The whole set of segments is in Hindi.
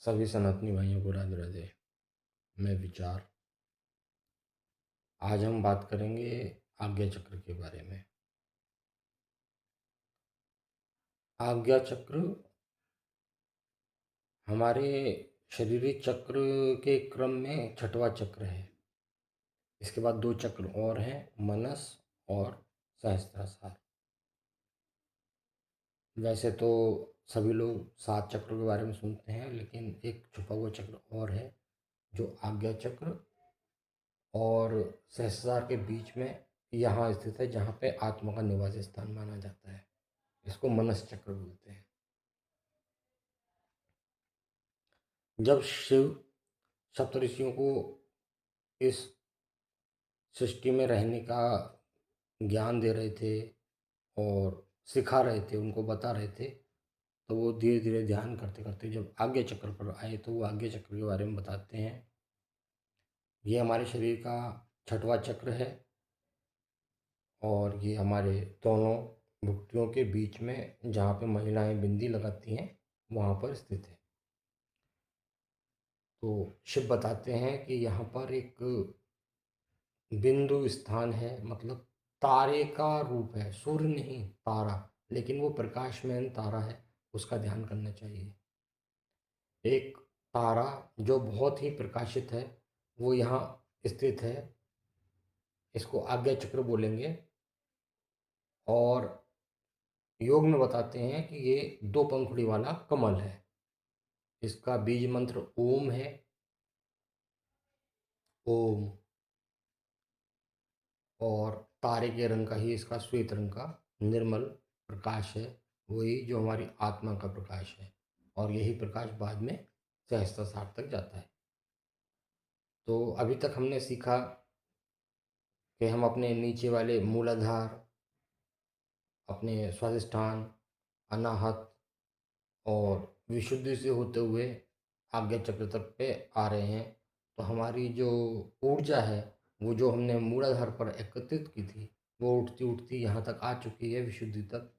सभी सनातनी भाइयों को राधे राधे। मैं विचार। आज हम बात करेंगे आज्ञा चक्र के बारे में। आज्ञा चक्र हमारे शरीरी चक्र के क्रम में छठवां चक्र है। इसके बाद दो चक्र और हैं, मनस और सहस्त्रार। वैसे तो सभी लोग 7 चक्रों के बारे में सुनते हैं, लेकिन एक छुपा हुआ चक्र और है जो आज्ञा चक्र और सहस्त्रार के बीच में यहाँ स्थित है, जहाँ पे आत्मा का निवास स्थान माना जाता है। इसको मनस चक्र बोलते हैं। जब शिव सप्तऋषियों को इस सृष्टि में रहने का ज्ञान दे रहे थे और सिखा रहे थे, उनको बता रहे थे, तो वो धीरे धीरे ध्यान करते करते जब आज्ञा चक्र पर आए तो वो आज्ञा चक्र के बारे में बताते हैं। ये हमारे शरीर का छठवां चक्र है और ये हमारे दोनों भुक्तियों के बीच में, जहाँ पे महिलाएं बिंदी लगाती हैं, वहाँ पर स्थित है। तो शिव बताते हैं कि यहाँ पर एक बिंदु स्थान है, मतलब तारे का रूप है, सूर्य नहीं तारा, लेकिन वो प्रकाशमान तारा है, उसका ध्यान करना चाहिए। एक तारा जो बहुत ही प्रकाशित है वो यहाँ स्थित है। इसको आज्ञा चक्र बोलेंगे। और योग में बताते हैं कि ये 2 पंखुड़ी वाला कमल है। इसका बीज मंत्र ओम है। ओम। और तारे के रंग का ही इसका श्वेत रंग का निर्मल प्रकाश है, वही जो हमारी आत्मा का प्रकाश है। और यही प्रकाश बाद में सहस्त्रार तक जाता है। तो अभी तक हमने सीखा कि हम अपने नीचे वाले मूलाधार, अपने स्वादिष्ठान, अनाहत और विशुद्धि से होते हुए आज्ञा चक्र तक पे आ रहे हैं। तो हमारी जो ऊर्जा है, वो जो हमने मूलाधार पर एकत्रित की थी, वो उठती उठती यहाँ तक आ चुकी है, विशुद्धि तक।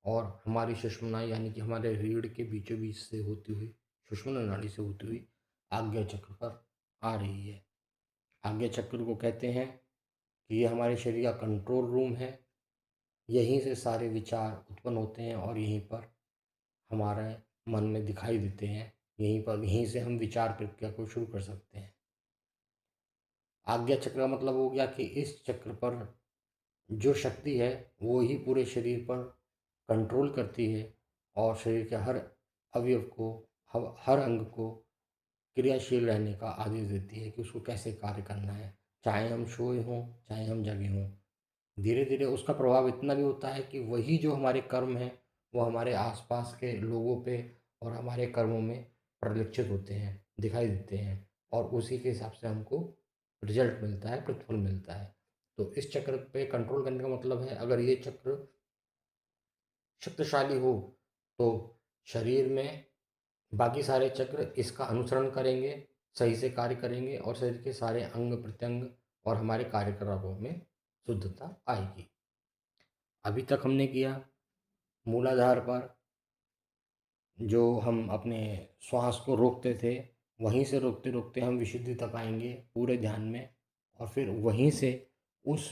और हमारी सुषुम्ना यानी कि हमारे रीढ़ के बीचों बीच से होती हुई, सुषुम्ना नाड़ी से होती हुई आज्ञा चक्र पर आ रही है। आज्ञा चक्र को कहते हैं कि ये हमारे शरीर का कंट्रोल रूम है। यहीं से सारे विचार उत्पन्न होते हैं और यहीं पर हमारे मन में दिखाई देते हैं। यहीं से हम विचार प्रक्रिया को शुरू कर सकते हैं। आज्ञा चक्र का मतलब हो गया कि इस चक्र पर जो शक्ति है वो ही पूरे शरीर पर कंट्रोल करती है और शरीर के हर अवयव को, हर अंग को क्रियाशील रहने का आदेश देती है कि उसको कैसे कार्य करना है, चाहे हम सोए हों चाहे हम जगे हों। धीरे धीरे उसका प्रभाव इतना भी होता है कि वही जो हमारे कर्म हैं वो हमारे आसपास के लोगों पे और हमारे कर्मों में परिलक्षित होते हैं, दिखाई देते हैं, और उसी के हिसाब से हमको रिजल्ट मिलता है, प्रतिफल मिलता है। तो इस चक्र पे कंट्रोल करने का मतलब है, अगर ये चक्र शक्तिशाली हो तो शरीर में बाकी सारे चक्र इसका अनुसरण करेंगे, सही से कार्य करेंगे और शरीर के सारे अंग प्रत्यंग और हमारे कार्यकलापों में शुद्धता आएगी। अभी तक हमने किया मूलाधार पर, जो हम अपने श्वास को रोकते थे, वहीं से रोकते रोकते हम विशुद्धि तक आएंगे पूरे ध्यान में। और फिर वहीं से उस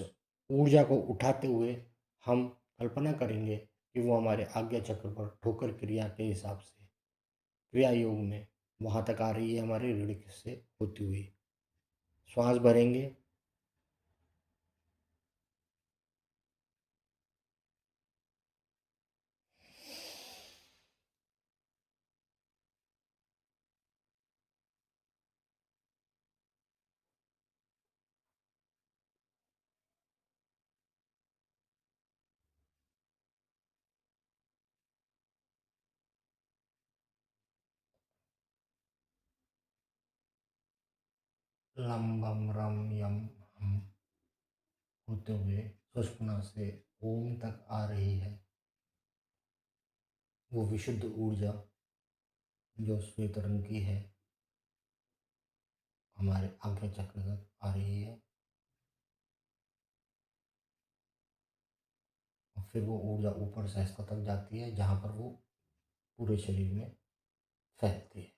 ऊर्जा को उठाते हुए हम कल्पना करेंगे कि वो हमारे आज्ञा चक्र पर ठोकर क्रिया के हिसाब से, क्रिया योग में वहाँ तक आ रही है, हमारे रीढ़ से होती हुई। श्वास भरेंगे, लम बम रम यम हम होते हुए सुषुम्ना से ओम तक आ रही है। वो विशुद्ध ऊर्जा जो श्वेत रंग की है, हमारे आज्ञा चक्र तक आ रही है। और फिर वो ऊर्जा ऊपर सहस्त्र तक जाती है, जहाँ पर वो पूरे शरीर में फैलती है।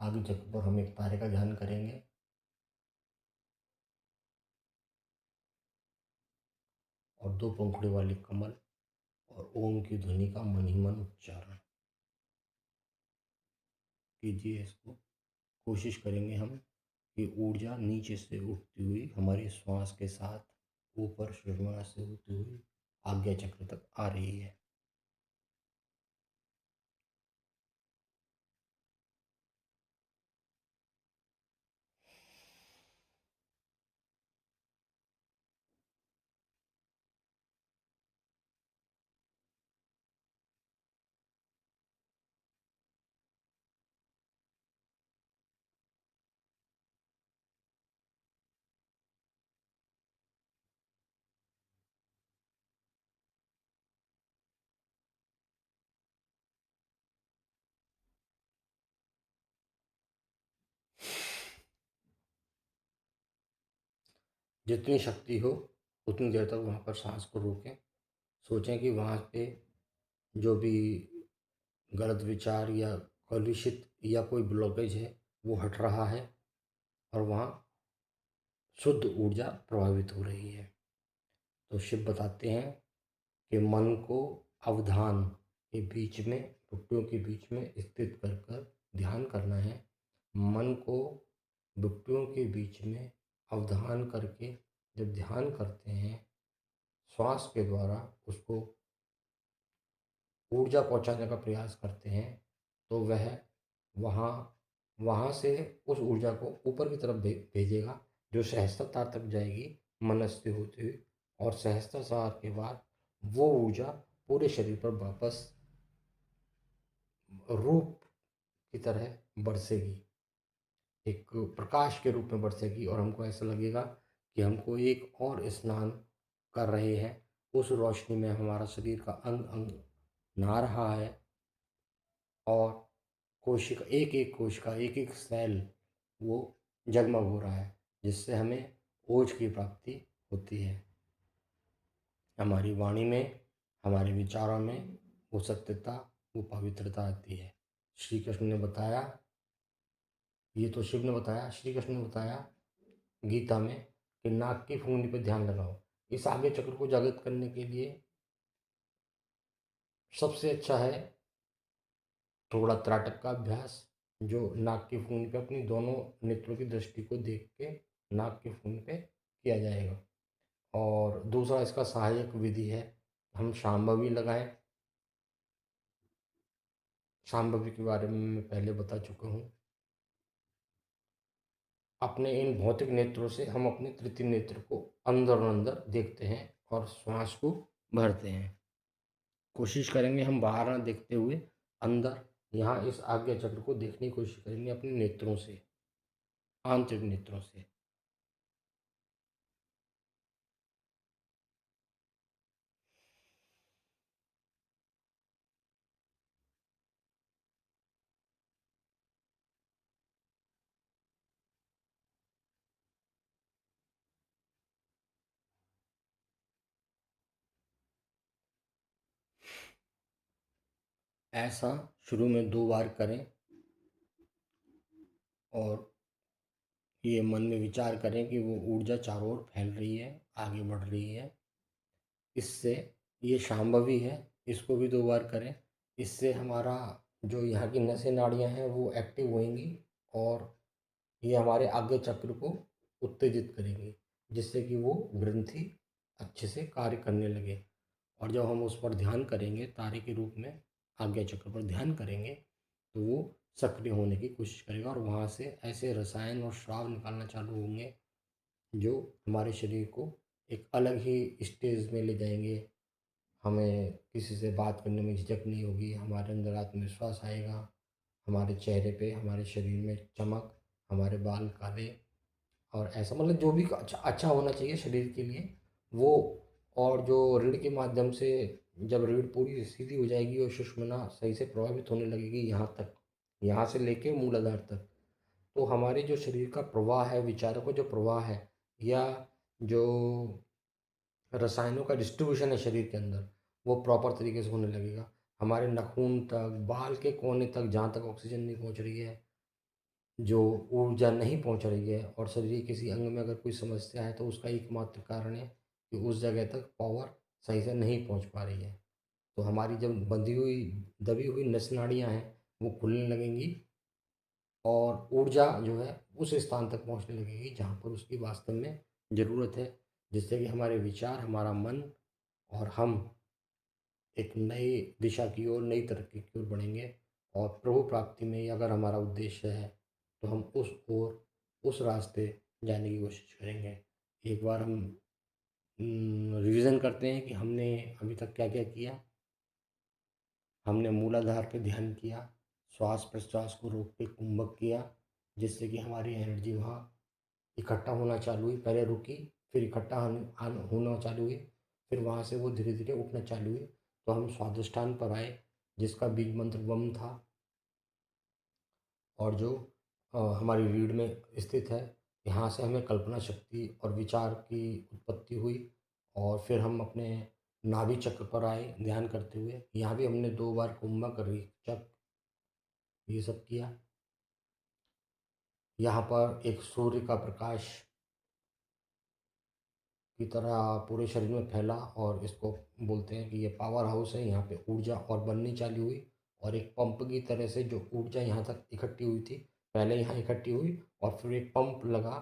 आगे चक्र पर हम एक तारे का ध्यान करेंगे और दो पंखुड़ी वाली कमल और ओम की ध्वनि का मन ही मन उच्चारण कीजिए। इसको कोशिश करेंगे हम कि ऊर्जा नीचे से उठती हुई हमारी श्वास के साथ ऊपर सुषुम्ना से होती हुई आज्ञा चक्र तक आ रही है। जितनी शक्ति हो उतनी देर तक वहाँ पर सांस को रोकें। सोचें कि वहाँ पे जो भी गलत विचार या कलुषित या कोई ब्लॉकेज है वो हट रहा है और वहाँ शुद्ध ऊर्जा प्रभावित हो रही है। तो शिव बताते हैं कि मन को अवधान के बीच में, बुट्टियों के बीच में स्थित कर कर ध्यान करना है। मन को बुट्टियों के बीच में अवधान करके जब ध्यान करते हैं, श्वास के द्वारा उसको ऊर्जा पहुंचाने का प्रयास करते हैं, तो वह वहाँ वहाँ से उस ऊर्जा को ऊपर की तरफ भेजेगा, जो सहस्त्रतार तक जाएगी मनस्वी होते हुए, और सहस्त्रतार के बाद वो ऊर्जा पूरे शरीर पर वापस रूप की तरह बरसेगी, एक प्रकाश के रूप में बरसेगी, और हमको ऐसा लगेगा कि हमको एक और स्नान कर रहे हैं। उस रोशनी में हमारा शरीर का अंग अंग नहा रहा है और कोशिका, एक एक कोशिका, एक एक सेल वो जगमग हो रहा है, जिससे हमें ओज की प्राप्ति होती है। हमारी वाणी में, हमारे विचारों में वो सत्यता, वो पवित्रता आती है। श्री कृष्ण ने बताया, ये तो शिव ने बताया, श्री कृष्ण ने बताया गीता में कि नाक की फूंकनी पर ध्यान लगाओ। इस आगे चक्र को जागृत करने के लिए सबसे अच्छा है थोड़ा त्राटक का अभ्यास, जो नाक की फूंकनी पे अपनी दोनों नेत्रों की दृष्टि को देख के नाक की फूंकनी पे किया जाएगा। और दूसरा इसका सहायक विधि है, हम शांभवी लगाएं। शांभवी के बारे में मैं पहले बता चुका हूँ। अपने इन भौतिक नेत्रों से हम अपने तृतीय नेत्र को अंदर और अंदर देखते हैं और श्वास को भरते हैं। कोशिश करेंगे हम बाहर ना देखते हुए अंदर, यहाँ इस आज्ञा चक्र को देखने की कोशिश करेंगे अपने नेत्रों से, आंतरिक नेत्रों से। ऐसा शुरू में 2 बार करें और ये मन में विचार करें कि वो ऊर्जा चारों ओर फैल रही है, आगे बढ़ रही है। इससे, ये शांभवी है, इसको भी 2 बार करें। इससे हमारा जो यहाँ की नसें नाड़ियाँ हैं वो एक्टिव होंगी और ये हमारे आज्ञा चक्र को उत्तेजित करेंगी, जिससे कि वो ग्रंथि अच्छे से कार्य करने लगे। और जब हम उस पर ध्यान करेंगे, तारे के रूप में आज्ञा चक्र पर ध्यान करेंगे, तो वो सक्रिय होने की कोशिश करेगा और वहाँ से ऐसे रसायन और श्राव निकालना चालू होंगे जो हमारे शरीर को एक अलग ही स्टेज में ले जाएंगे। हमें किसी से बात करने में झिझक नहीं होगी, हमारे अंदर आत्मविश्वास आएगा, हमारे चेहरे पे, हमारे शरीर में चमक, हमारे बाल काले, और ऐसा मतलब जो भी अच्छा अच्छा होना चाहिए शरीर के लिए वो। और जो रीढ़ के माध्यम से, जब रीढ़ पूरी सीधी हो जाएगी और सुषुम्ना सही से प्रभावित होने लगेगी यहाँ तक, यहाँ से लेके मूलाधार तक, तो हमारे जो शरीर का प्रवाह है, विचारों का जो प्रवाह है, या जो रसायनों का डिस्ट्रीब्यूशन है शरीर के अंदर, वो प्रॉपर तरीके से होने लगेगा। हमारे नाखून तक, बाल के कोने तक, जहाँ तक ऑक्सीजन नहीं पहुँच रही है, जो ऊर्जा नहीं पहुंच रही है और शरीर के किसी अंग में अगर कोई समस्या है तो उसका एकमात्र कारण है कि उस जगह तक पावर सही से नहीं पहुंच पा रही है। तो हमारी जब बंधी हुई दबी हुई नस नाड़ियाँ हैं वो खुलने लगेंगी और ऊर्जा जो है उस स्थान तक पहुंचने लगेगी जहाँ पर उसकी वास्तव में ज़रूरत है, जिससे कि हमारे विचार, हमारा मन और हम एक नई दिशा की ओर, नई तरक्की की ओर बढ़ेंगे। और प्रभु प्राप्ति में ही अगर हमारा उद्देश्य है तो हम उस ओर, उस रास्ते जाने की कोशिश करेंगे। एक बार हम रिवीजन करते हैं कि हमने अभी तक क्या क्या किया। हमने मूलाधार पे ध्यान किया, श्वास प्रश्वास को रोक के कुंभक किया, जिससे कि हमारी एनर्जी वहाँ इकट्ठा होना चालू हुई। पहले रुकी, फिर इकट्ठा होना चालू हुई, फिर वहाँ से वो धीरे धीरे उठना चालू हुई। तो हम स्वादिष्ठान पर आए, जिसका बीज मंत्र वम था और जो हमारी रीढ़ में स्थित है। यहाँ से हमें कल्पना शक्ति और विचार की उत्पत्ति हुई और फिर हम अपने नाभि चक्र पर आए ध्यान करते हुए। यहाँ भी हमने 2 बार कुंभक, रीचक ये सब किया। यहाँ पर एक सूर्य का प्रकाश की तरह पूरे शरीर में फैला और इसको बोलते हैं कि ये पावर हाउस है। यहाँ पे ऊर्जा और बननी चालू हुई और एक पंप की तरह से जो ऊर्जा यहाँ तक इकट्ठी हुई थी, पहले यहाँ इकट्ठी हुई और फिर एक पंप लगा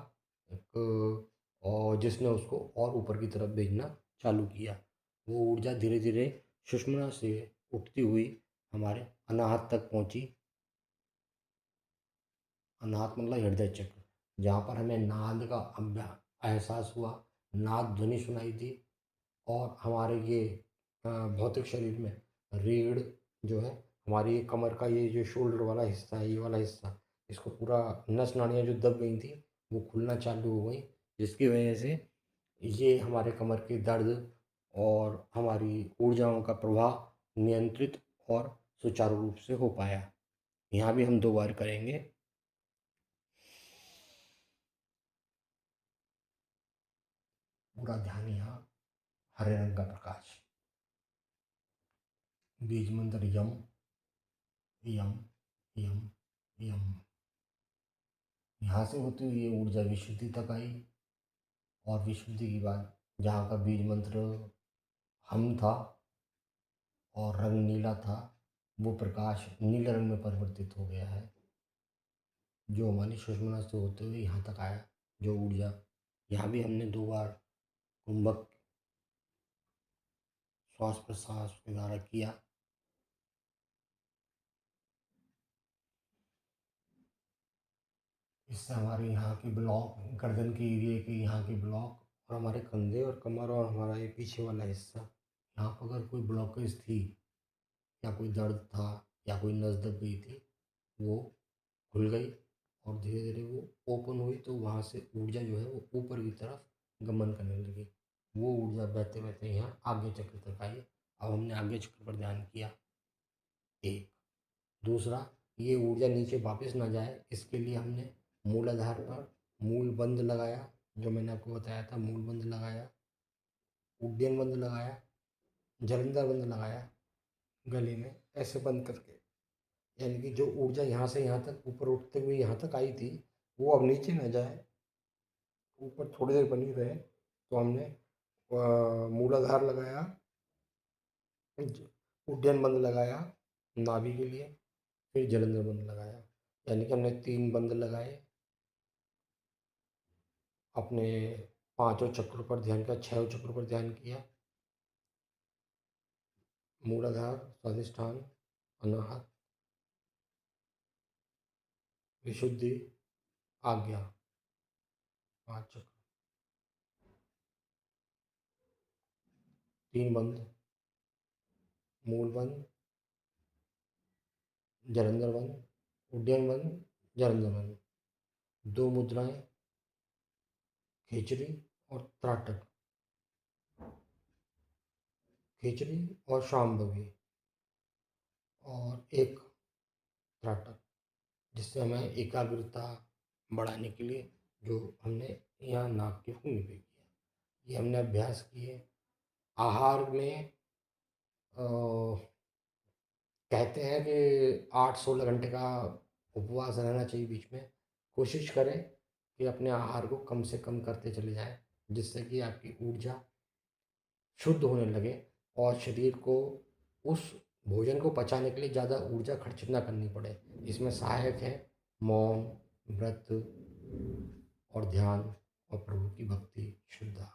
एक, और जिसने उसको और ऊपर की तरफ भेजना चालू किया। वो ऊर्जा धीरे धीरे सुषुम्ना से उठती हुई हमारे अनाहत तक पहुँची। अनाहत मतलब हृदय चक्र, जहाँ पर हमें नाद का एहसास हुआ, नाद ध्वनि सुनाई दी और हमारे ये भौतिक शरीर में रीढ़ जो है, हमारी ये कमर का ये जो शोल्डर वाला हिस्सा है, ये वाला हिस्सा, इसको पूरा नस नाड़ियाँ जो दब गई थी वो खुलना चालू हो गई, जिसकी वजह से ये हमारे कमर के दर्द और हमारी ऊर्जाओं का प्रवाह नियंत्रित और सुचारू रूप से हो पाया। यहाँ भी हम 2 बार करेंगे। पूरा ध्यान यहाँ, हरे रंग का प्रकाश, बीज मंत्र यम यम यम यम। यहाँ से होती हुई ये ऊर्जा विशुद्धि तक आई और विशुद्धि के बाद जहाँ का बीज मंत्र हम था और रंग नीला था, वो प्रकाश नीले रंग में परिवर्तित हो गया है, जो हमारी सुषुम्ना से होते हुए यहाँ तक आया। जो ऊर्जा, यहाँ भी हमने 2 बार कुंभक श्वास प्रश्वास के द्वारा किया। इससे हमारे यहाँ के ब्लॉक, गर्दन के एरिए के यहाँ के ब्लॉक और हमारे कंधे और कमर और हमारा ये पीछे वाला हिस्सा, यहाँ पर अगर कोई ब्लॉकेज थी या कोई दर्द था या कोई नस दब गई थी, वो खुल गई और धीरे धीरे वो ओपन हुई। तो वहाँ से ऊर्जा जो है वो ऊपर की तरफ गमन करने लगी। वो ऊर्जा बहते बहते यहाँ आज्ञा चक्र तक आई। अब हमने आज्ञा चक्र पर ध्यान किया, एक। दूसरा, ये ऊर्जा नीचे वापस ना जाए, इसके लिए हमने मूलाधार पर मूल बंध लगाया, जो मैंने आपको बताया था, मूल बंध लगाया, उड्डयन बंध लगाया, जलंधर बंध लगाया गले में, ऐसे बंद करके। यानी कि जो ऊर्जा यहाँ से यहाँ तक ऊपर उठते हुए यहाँ तक आई थी, वो अब नीचे ना जाए, ऊपर थोड़ी देर बनी रहे। तो हमने मूलाधार लगाया, उड्डयन बंद लगाया नाभि के लिए, फिर जलंधर बंद लगाया। यानी कि हमने 3 बंद लगाए, अपने 5 चक्रों पर ध्यान किया, 6 चक्रों पर ध्यान किया। मूलाधार, स्वादिष्ठान, अनाहत, विशुद्धि, आज्ञा, 5 चक्र, 3 बंद, मूल बंद, जलंधर बंद, उड्डयन बंद, जलंधर बंद। 2 मुद्राएं, खेचरी और त्राटक, खेचरी और शांभवी, और एक त्राटक, जिससे हमें एकाग्रता बढ़ाने के लिए जो हमने यहाँ नाक की भूमि पे किया, ये हमने अभ्यास किए। आहार में अ, कहते हैं कि 8-16 घंटे का उपवास रहना चाहिए बीच में। कोशिश करें कि अपने आहार को कम से कम करते चले जाएँ, जिससे कि आपकी ऊर्जा शुद्ध होने लगे और शरीर को उस भोजन को पचाने के लिए ज़्यादा ऊर्जा खर्च ना करनी पड़े। इसमें सहायक है मौन, व्रत और ध्यान और प्रभु की भक्ति, श्रद्धा।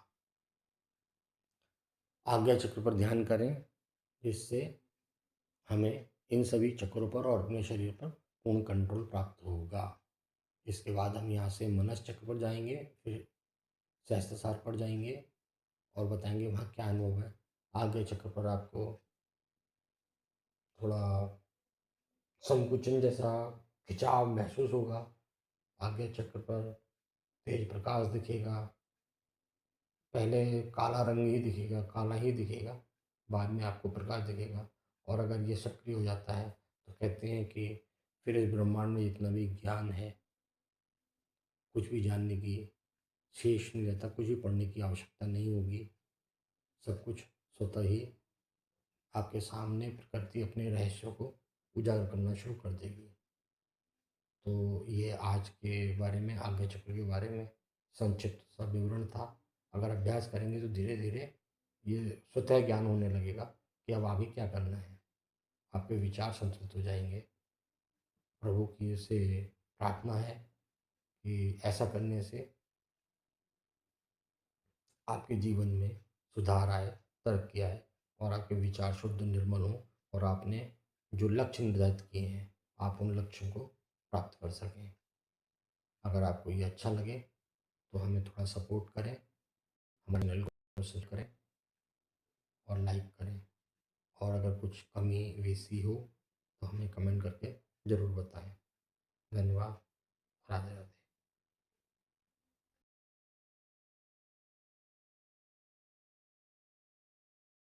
आज्ञा चक्र पर ध्यान करें, जिससे हमें इन सभी चक्रों पर और अपने शरीर पर पूर्ण कंट्रोल प्राप्त होगा। इसके बाद हम यहाँ से मनस चक्र पर जाएँगे, फिर सहस्त्रसार पर जाएँगे और बताएँगे वहाँ क्या अनुभव है। आज्ञा चक्र पर आपको थोड़ा संकुचन जैसा खिंचाव महसूस होगा। आज्ञा चक्र पर तेज प्रकाश दिखेगा। पहले काला रंग ही दिखेगा, काला ही दिखेगा, बाद में आपको प्रकाश दिखेगा। और अगर ये सक्रिय हो जाता है तो कहते हैं कि फिर इस ब्रह्मांड में जितना भी ज्ञान है, कुछ भी जानने की शेष नहीं रहता, कुछ भी पढ़ने की आवश्यकता नहीं होगी। सब कुछ स्वतः ही आपके सामने प्रकृति अपने रहस्यों को उजागर करना शुरू कर देगी। तो ये आज के बारे में, आज्ञा चक्र के बारे में संक्षिप्त सा विवरण था। अगर अभ्यास करेंगे तो धीरे धीरे ये स्वतः ज्ञान होने लगेगा कि अब आगे क्या करना है। आपके विचार संतुलित हो जाएंगे। प्रभु की से प्रार्थना है कि ऐसा करने से आपके जीवन में सुधार आए, तरक्की आए और आपके विचार शुद्ध निर्मल हों और आपने जो लक्ष्य निर्धारित किए हैं, आप उन लक्ष्यों को प्राप्त कर सकें। अगर आपको ये अच्छा लगे तो हमें थोड़ा सपोर्ट करें, हमारे चैनल को सब्सक्राइब करें और लाइक करें। और अगर कुछ कमी बेसी हो तो हमें कमेंट करके ज़रूर बताएं। धन्यवाद। राधे राधे।